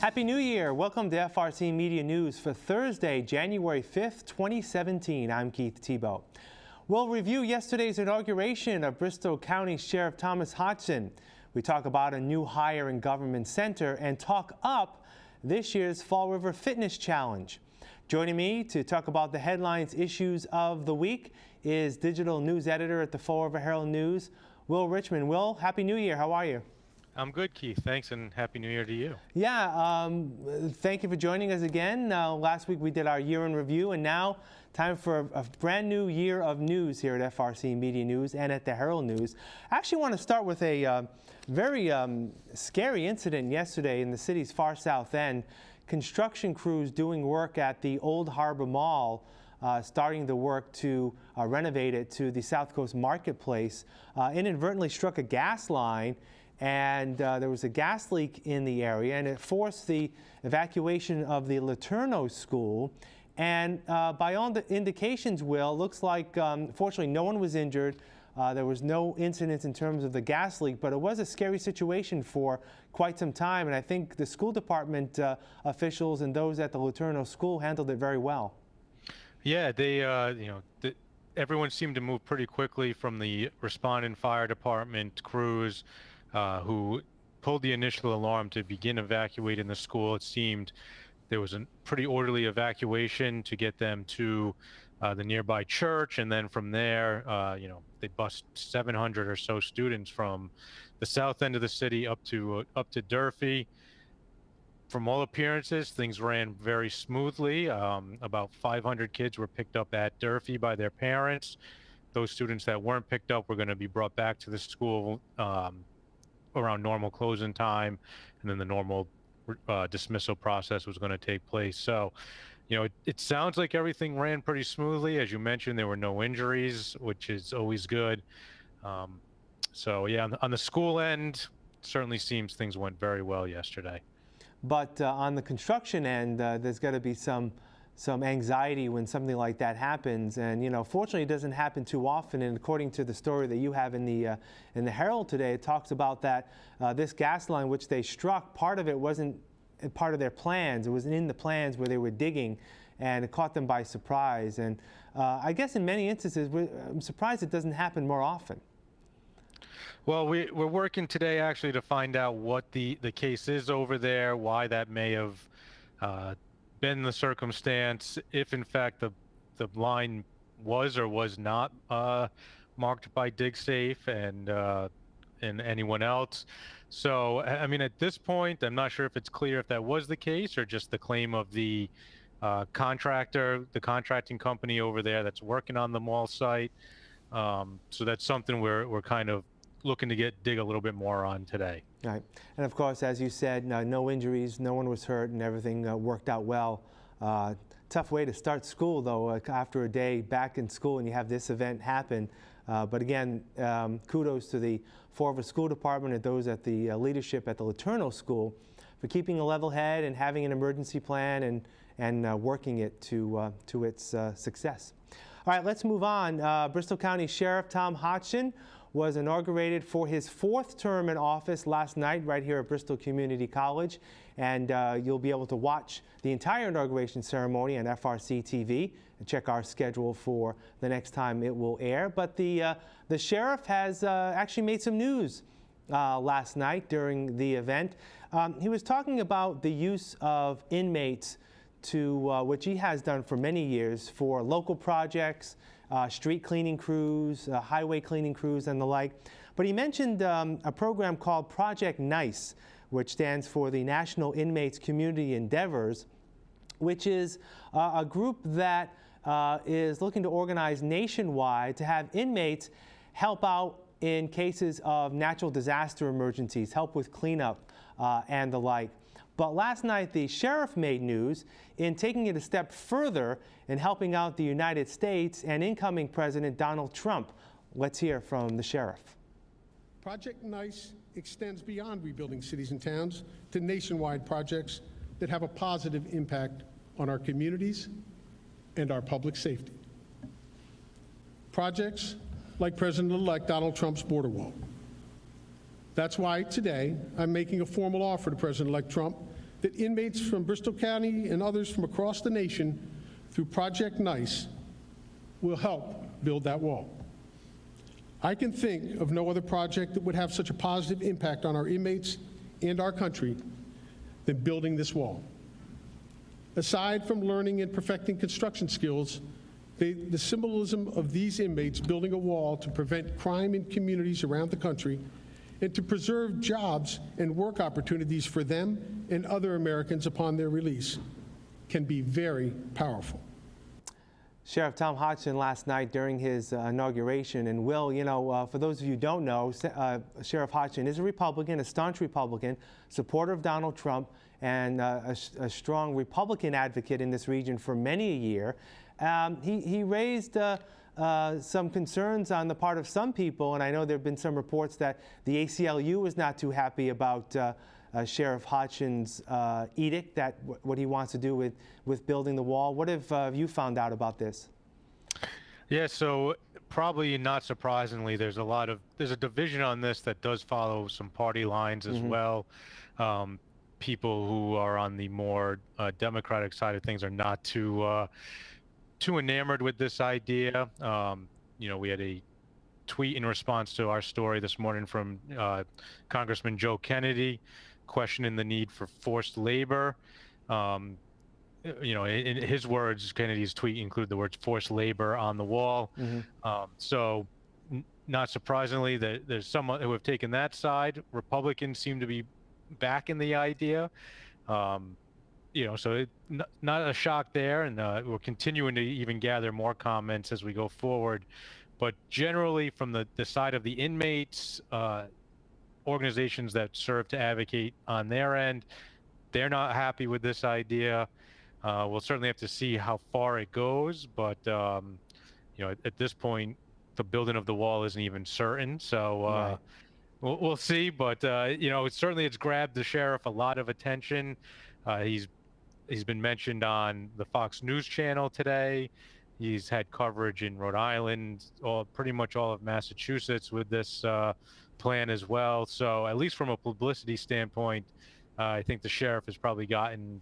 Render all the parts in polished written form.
Happy New Year! Welcome to FRCmedia News for Thursday, January 5th, 2017. I'm Keith Tebow. We'll review yesterday's inauguration of Bristol County Sheriff Thomas Hodgson. We talk about a new hire in Government Center and talk up this year's Fall River Fitness Challenge. Joining me to talk about the headlines issues of the week is digital news editor at the Fall River Herald News, Will Richmond. Will, Happy New Year. How are you? I'm good, Keith. Thanks, and Happy New Year to you. Yeah, thank you for joining us again. Last week we did our year in review, and now time for a brand new year of news here at FRCmedia News and at the Herald News. I actually want to start with a very scary incident yesterday in the city's far south end. Construction crews doing work at the Old Harbor Mall, starting the work to renovate it to the South Coast Marketplace, inadvertently struck a gas line. And there was a gas leak in the area, and it forced the evacuation of the Laterno School. And by all the indications, Will, looks like, fortunately, no one was injured. There was no incidents in terms of the gas leak, but it was a scary situation for quite some time. And I think the school department officials and those at the Laterno School handled it very well. Yeah, they, everyone seemed to move pretty quickly from the responding fire department crews. Who pulled the initial alarm to begin evacuating the school. It seemed there was a pretty orderly evacuation to get them to the nearby church, and then from there, they bused 700 or so students from the south end of the city up to Durfee. From all appearances, things ran very smoothly. About 500 kids were picked up at Durfee by their parents. Those students that weren't picked up were going to be brought back to the school around normal closing time, and then the normal dismissal process was going to take place. So, it sounds like everything ran pretty smoothly. As you mentioned, there were no injuries, which is always good. So yeah, on the school end, certainly seems things went very well yesterday. But on the construction end, there's got to be some anxiety when something like that happens, and fortunately it doesn't happen too often. And according to the story that you have in the Herald today, it talks about that this gas line which they struck, part of it wasn't part of their plans. It was in the plans where they were digging, and it caught them by surprise. And I guess in many instances, I'm surprised it doesn't happen more often. Well, we're working today actually to find out what the case is over there, why that may have been the circumstance, if in fact the line was or was not marked by DigSafe and anyone else. So I mean, at this point, I'm not sure if it's clear if that was the case or just the claim of the contractor, the contracting company over there that's working on the mall site. So that's something we're kind of looking to dig a little bit more on today. Right. And of course, as you said, no injuries, no one was hurt, and everything worked out well. Tough way to start school, though, after a day back in school and you have this event happen. But again, kudos to the Fall River School Department and those at the leadership at the Laterno School for keeping a level head and having an emergency plan and working it to its success. All right, let's move on. Bristol County Sheriff Tom Hodgson was inaugurated for his 4th term in office last night right here at Bristol Community College. And you'll be able to watch the entire inauguration ceremony on FRC TV and check our schedule for the next time it will air. But the sheriff has actually made some news last night during the event. He was talking about the use of inmates to which he has done for many years for local projects, street cleaning crews, highway cleaning crews, and the like. But he mentioned a program called Project NICE, which stands for the National Inmates Community Endeavors, which is a group that is looking to organize nationwide to have inmates help out in cases of natural disaster emergencies, help with cleanup and the like. But last night, the sheriff made news in taking it a step further in helping out the United States and incoming President Donald Trump. Let's hear from the sheriff. Project NICE extends beyond rebuilding cities and towns to nationwide projects that have a positive impact on our communities and our public safety. Projects like President-elect Donald Trump's border wall. That's why today I'm making a formal offer to President-elect Trump that inmates from Bristol County and others from across the nation through Project Nice will help build that wall. I can think of no other project that would have such a positive impact on our inmates and our country than building this wall. Aside from learning and perfecting construction skills, the symbolism of these inmates building a wall to prevent crime in communities around the country and to preserve jobs and work opportunities for them and other Americans upon their release can be very powerful. Sheriff Tom Hodgson last night during his inauguration. And Will, you know, for those of you who don't know, Sheriff Hodgson is a Republican, a staunch Republican, supporter of Donald Trump, and a strong Republican advocate in this region for many a year. He raised some concerns on the part of some people, and I know there have been some reports that the ACLU is not too happy about Sheriff Hodgson's edict, that what he wants to do with building the wall. What have you found out about this? Yeah, so probably not surprisingly, there's a division on this that does follow some party lines as well. People who are on the more Democratic side of things are not too enamored with this idea. You know, we had a tweet in response to our story this morning from Congressman Joe Kennedy questioning the need for forced labor. You know, in his words, Kennedy's tweet included the words forced labor on the wall. So not surprisingly, there's some who have taken that side. Republicans seem to be back in the idea. You know, so not a shock there, and we're continuing to even gather more comments as we go forward. But generally, from the side of the inmates, organizations that serve to advocate on their end, they're not happy with this idea. We'll certainly have to see how far it goes, but you know, at this point, the building of the wall isn't even certain. So Right. we'll see. But you know, it's grabbed the sheriff a lot of attention. He's been mentioned on the Fox News channel today. He's had coverage in Rhode Island, pretty much all of Massachusetts with this plan as well. So at least from a publicity standpoint, I think the sheriff has probably gotten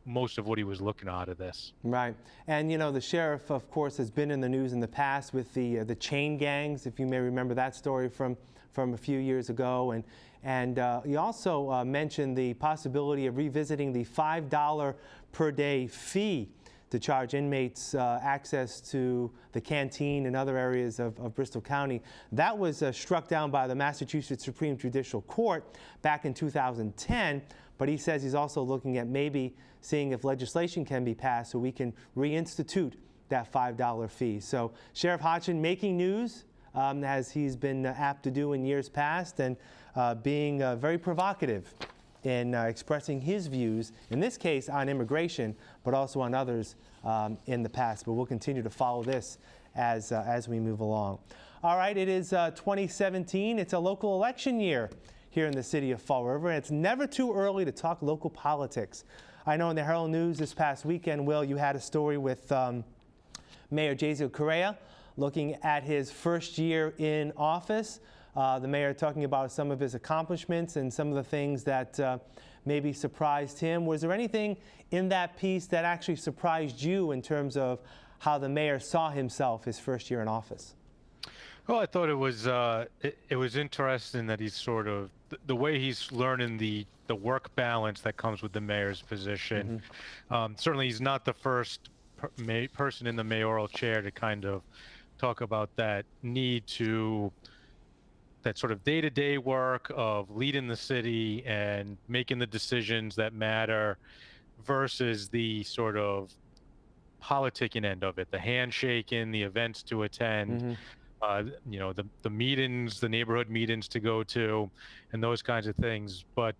most of what he was looking out of this. Right. And you know, the sheriff, of course, has been in the news in the past with the chain gangs, if you may remember that story from a few years ago. And he also mentioned the possibility of revisiting the $5 per day fee to charge inmates access to the canteen and other areas of Bristol County. That was struck down by the Massachusetts Supreme Judicial Court back in 2010, but he says he's also looking at maybe seeing if legislation can be passed so we can reinstitute that $5 fee. So Sheriff Hodgson making news, as he's been apt to do in years past, and being very provocative in expressing his views, in this case on immigration, but also on others in the past. But we'll continue to follow this as we move along. All right, it is 2017. It's a local election year here in the city of Fall River, and it's never too early to talk local politics. I know in the Herald News this past weekend, Will, you had a story with Mayor Jaisal Correa looking at his first year in office. The mayor talking about some of his accomplishments and some of the things that maybe surprised him. Was there anything in that piece that actually surprised you in terms of how the mayor saw himself his first year in office? Well, I thought it was interesting that he's sort of the way he's learning the work balance that comes with the mayor's position. Certainly, he's not the first person in the mayoral chair to kind of talk about that need to, that sort of day-to-day work of leading the city and making the decisions that matter versus the sort of politicking end of it, the handshaking, the events to attend, you know, the meetings, the neighborhood meetings to go to, and those kinds of things. But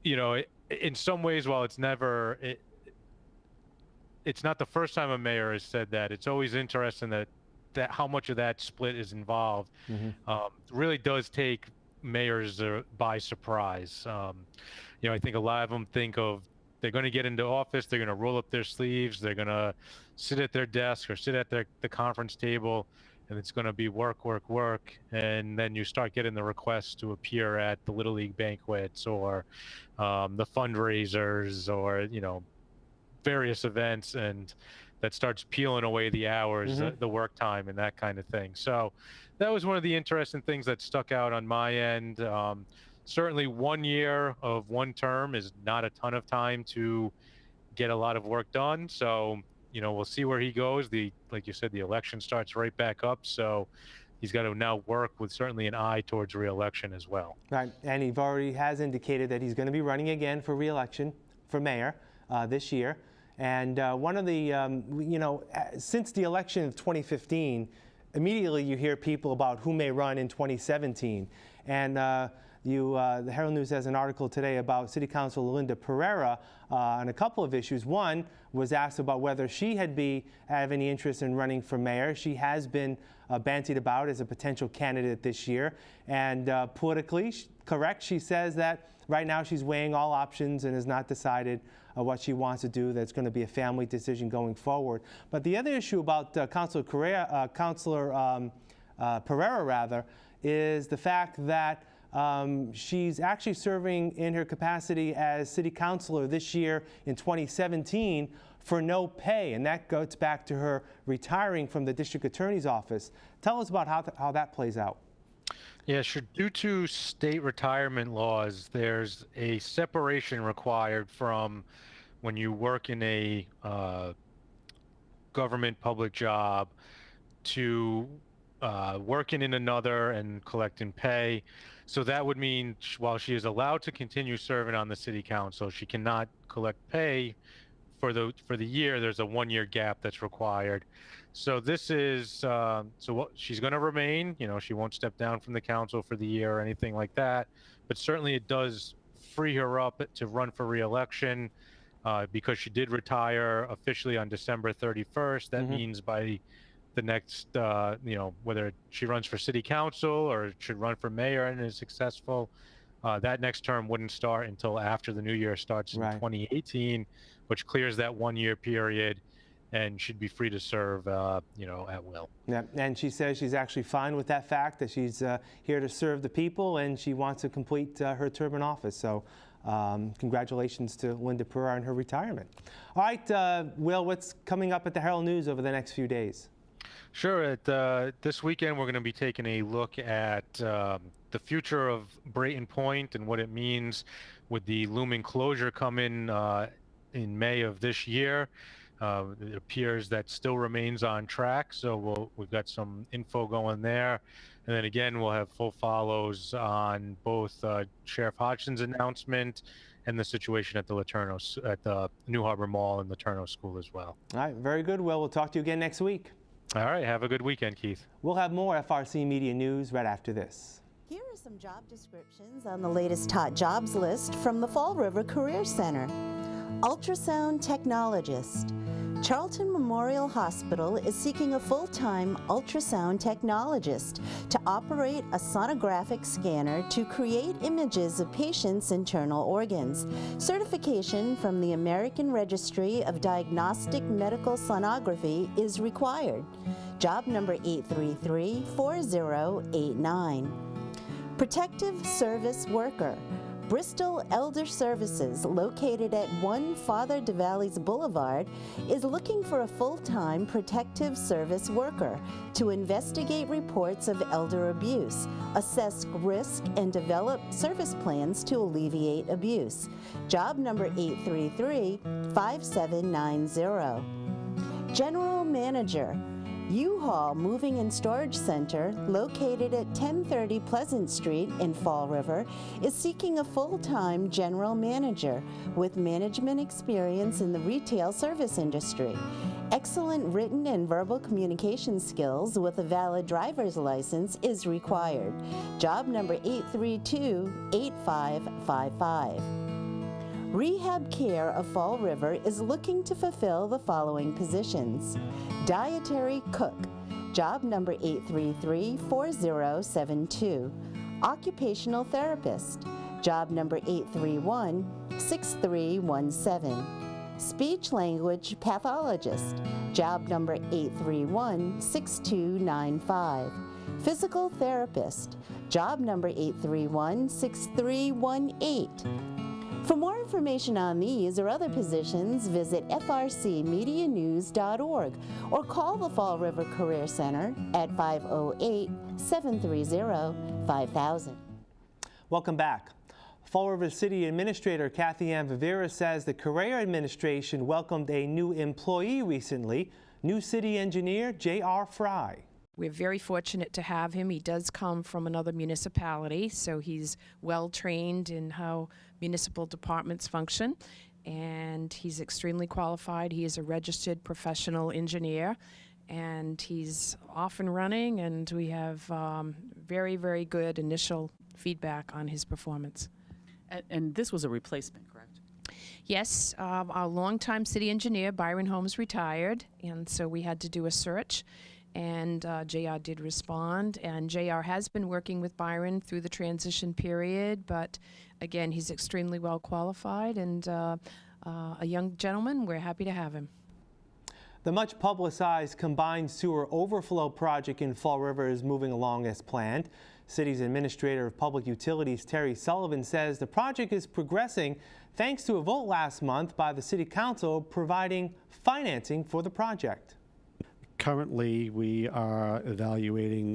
you know, in some ways, while it's not the first time a mayor has said that, it's always interesting that how much of that split is involved. Really does take mayors by surprise. You know, I think a lot of them think of, they're going to get into office, they're going to roll up their sleeves, they're going to sit at their desk or sit at the conference table and it's going to be work, work, work, and then you start getting the requests to appear at the Little League banquets or the fundraisers or various events, and that starts peeling away the hours, the work time, and that kind of thing. So that was one of the interesting things that stuck out on my end. Certainly 1 year of one term is not a ton of time to get a lot of work done. So, we'll see where he goes. Like you said, the election starts right back up. So he's got to now work with certainly an eye towards re-election as well. Right, and he already has indicated that he's going to be running again for re-election for mayor this year. And one of the, since the election of 2015, immediately you hear people about who may run in 2017. And the Herald News has an article today about City Councilor Linda Pereira on a couple of issues. One was asked about whether she have any interest in running for mayor. She has been bantied about as a potential candidate this year. And politically correct, she says that right now she's weighing all options and has not decided what she wants to do. That's going to be a family decision going forward. But the other issue about Councilor Pereira is the fact that she's actually serving in her capacity as city councilor this year in 2017 for no pay, and that goes back to her retiring from the district attorney's office. Tell us about how that plays out. Yeah, sure. Due to state retirement laws, there's a separation required from when you work in a government public job to working in another and collecting pay. So that would mean while she is allowed to continue serving on the city council, she cannot collect pay for the year. There's a 1 year gap that's required. So this is she's going to remain. She won't step down from the council for the year or anything like that. But certainly it does free her up to run for re-election because she did retire officially on December 31st. That means by the next, whether she runs for city council or should run for mayor and is successful, that next term wouldn't start until after the new year starts in 2018, which clears that 1 year period and should be free to serve, at will. Yeah, and she says she's actually fine with that fact, that she's here to serve the people and she wants to complete her term in office. So congratulations to Linda Pereira on her retirement. All right, Will, what's coming up at the Herald News over the next few days? Sure. This weekend, we're going to be taking a look at the future of Brayton Point and what it means with the looming closure coming in May of this year. It appears that still remains on track, so we've got some info going there. And then again, we'll have full follows on both Sheriff Hodgson's announcement and the situation at the New Harbor Mall and Laterno School as well. All right, very good, Will. We'll talk to you again next week. All right, have a good weekend, Keith. We'll have more FRC Media News right after this. Here are some job descriptions on the latest hot jobs list from the Fall River Career Center. Ultrasound technologist. Charlton Memorial Hospital is seeking a full-time ultrasound technologist to operate a sonographic scanner to create images of patients' internal organs. Certification from the American Registry of Diagnostic Medical Sonography is required. Job number 833-4089. Protective Service Worker. Bristol Elder Services, located at 1 Father de Valleys Boulevard, is looking for a full-time protective service worker to investigate reports of elder abuse, assess risk, and develop service plans to alleviate abuse. Job number 833-5790. General Manager. U-Haul Moving and Storage Center, located at 1030 Pleasant Street in Fall River, is seeking a full-time general manager with management experience in the retail service industry. Excellent written and verbal communication skills with a valid driver's license is required. Job number 832-8555. Rehab Care of Fall River is looking to fulfill the following positions. Dietary cook, job number 833-4072. Occupational therapist, job number 831-6317. speech-language pathologist, job number 831-6295. Physical therapist, job number 831-6318. For more information on these or other positions, visit FRCmedianews.org or call the Fall River Career Center at 508-730-5000. Welcome back. Fall River City Administrator Kathy Ann Vivera says the Career Administration welcomed a new employee recently, new city engineer J.R. Fry. We're very fortunate to have him. He does come from another municipality, so he's well trained in how municipal departments function, and he's extremely qualified. He is a registered professional engineer, and he's off and running, and we have very, very good initial feedback on his performance. And this was a replacement, correct? Yes, our longtime city engineer, Byron Holmes, retired, and so we had to do a search. And JR did respond, and JR has been working with Byron through the transition period, but again, he's extremely well qualified and a young gentleman. We're happy to have him. The much publicized combined sewer overflow project in Fall River is moving along as planned. City's Administrator of Public Utilities, Terry Sullivan, says the project is progressing thanks to a vote last month by the City Council providing financing for the project. Currently, we are evaluating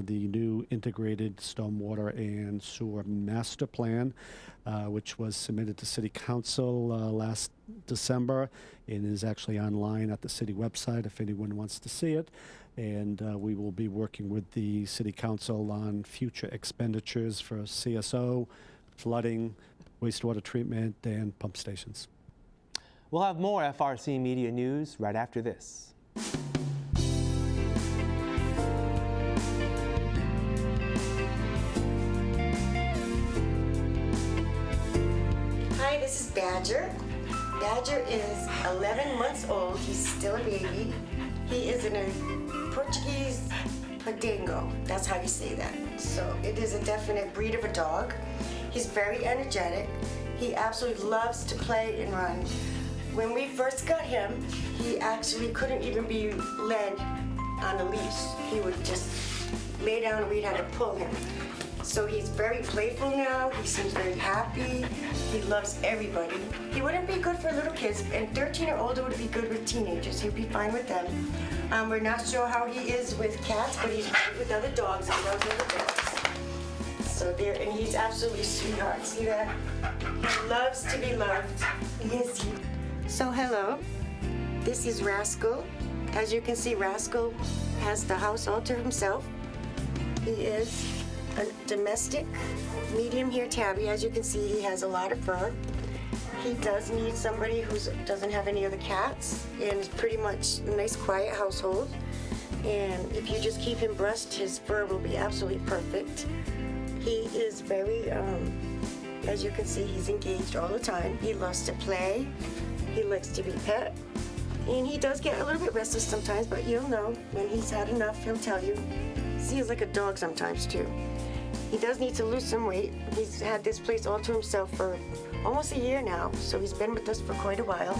the new integrated stormwater and sewer master plan, which was submitted to City Council last December and is actually online at the city website if anyone wants to see it. And we will be working with the City Council on future expenditures for CSO, flooding, wastewater treatment, and pump stations. We'll have more FRC Media News right after this. Hi, this is Badger. Badger is 11 months old. He's still a baby. He is in a Portuguese Padengo. That's how you say that. So it is a definite breed of a dog. He's very energetic. He absolutely loves to play and run. When we first got him, he actually couldn't even be led on a leash. He would just lay down and we'd have to pull him. So he's very playful now. He seems very happy. He loves everybody. He wouldn't be good for little kids, and 13 or older would be good with teenagers. He'd be fine with them. We're not sure how he is with cats, but he's great with other dogs. He loves other dogs. So there, and he's absolutely sweetheart. See that? He loves to be loved. Yes, he. So hello, this is Rascal. As you can see, Rascal has the house all to himself. He is a domestic medium hair tabby. As you can see, he has a lot of fur. He does need somebody who doesn't have any other cats, and is pretty much a nice quiet household. And if you just keep him brushed, his fur will be absolutely perfect. He is very, as you can see, he's engaged all the time. He loves to play. He likes to be pet. And he does get a little bit restless sometimes, but you'll know when he's had enough, he'll tell you. See, he's like a dog sometimes too. He does need to lose some weight. He's had this place all to himself for almost a year now, so he's been with us for quite a while.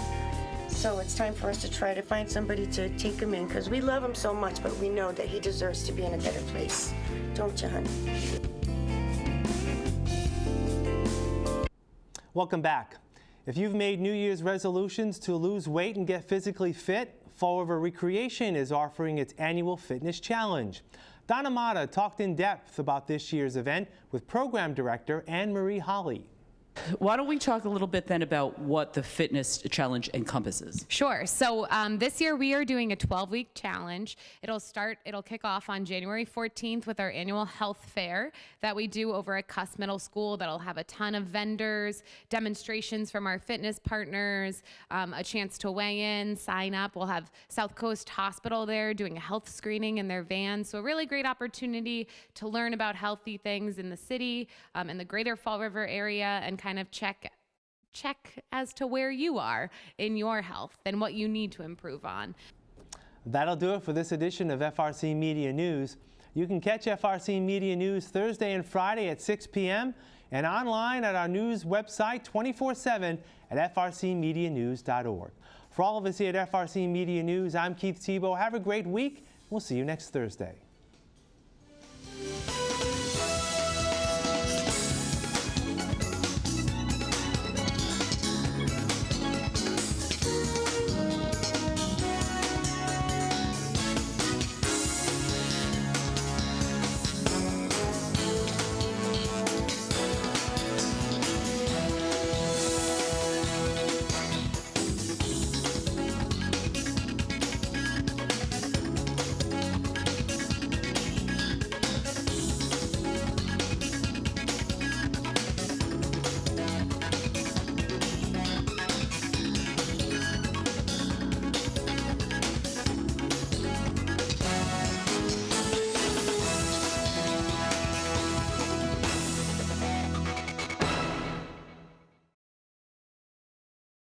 So it's time for us to try to find somebody to take him in, because we love him so much, but we know that he deserves to be in a better place. Don't you, honey? Welcome back. If you've made New Year's resolutions to lose weight and get physically fit, Fall River Recreation is offering its annual fitness challenge. Donna Mata talked in depth about this year's event with Program Director Anne Marie Holly. Why don't we talk a little bit then about what the fitness challenge encompasses? Sure. So this year we are doing a 12-week challenge. It'll kick off on January 14th with our annual health fair that we do over at Cuss Middle School. That'll have a ton of vendors, demonstrations from our fitness partners, a chance to weigh in, sign up. We'll have South Coast Hospital there doing a health screening in their van. So a really great opportunity to learn about healthy things in the city, in the greater Fall River area, and kind of check as to where you are in your health and what you need to improve on. That'll do it for this edition of FRC Media News. You can catch FRC Media News Thursday and Friday at 6 p.m. and online at our news website 24/7 at frcmedianews.org. For all of us here at FRC Media News, I'm Keith Tebow. Have a great week. We'll see you next Thursday.